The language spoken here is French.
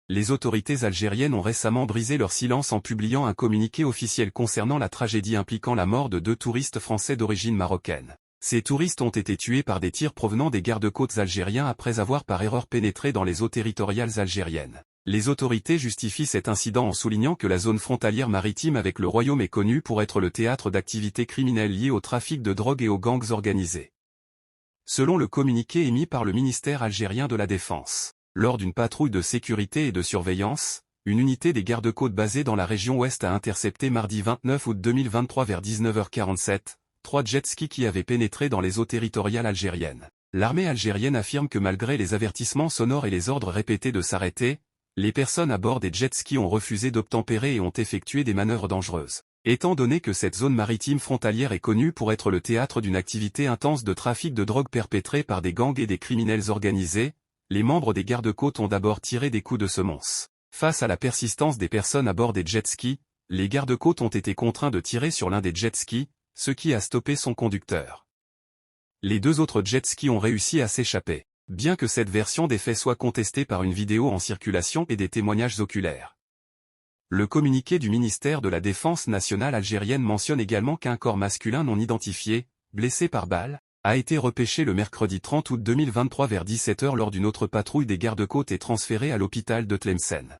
Les autorités algériennes ont récemment brisé leur silence en publiant un communiqué officiel concernant la tragédie impliquant la mort de 2 touristes français d'origine marocaine. Ces touristes ont été tués par des tirs provenant des gardes-côtes algériens après avoir par erreur pénétré dans les eaux territoriales algériennes. Les autorités justifient cet incident en soulignant que la zone frontalière maritime avec le royaume est connue pour être le théâtre d'activités criminelles liées au trafic de drogue et aux gangs organisés. Selon le communiqué émis par le ministère algérien de la Défense, lors d'une patrouille de sécurité et de surveillance, une unité des gardes-côtes basée dans la région ouest a intercepté mardi 29 août 2023 vers 19h47, 3 jet-skis qui avaient pénétré dans les eaux territoriales algériennes. L'armée algérienne affirme que malgré les avertissements sonores et les ordres répétés de s'arrêter, les personnes à bord des jet-skis ont refusé d'obtempérer et ont effectué des manœuvres dangereuses. Étant donné que cette zone maritime frontalière est connue pour être le théâtre d'une activité intense de trafic de drogue perpétrée par des gangs et des criminels organisés, les membres des gardes-côtes ont d'abord tiré des coups de semonce. Face à la persistance des personnes à bord des jet-skis, les gardes-côtes ont été contraints de tirer sur l'un des jet-skis, ce qui a stoppé son conducteur. Les 2 autres jet-skis ont réussi à s'échapper, bien que cette version des faits soit contestée par une vidéo en circulation et des témoignages oculaires. Le communiqué du ministère de la Défense nationale algérienne mentionne également qu'un corps masculin non identifié, blessé par balle, a été repêché le mercredi 30 août 2023 vers 17h lors d'une autre patrouille des gardes-côtes et transféré à l'hôpital de Tlemcen.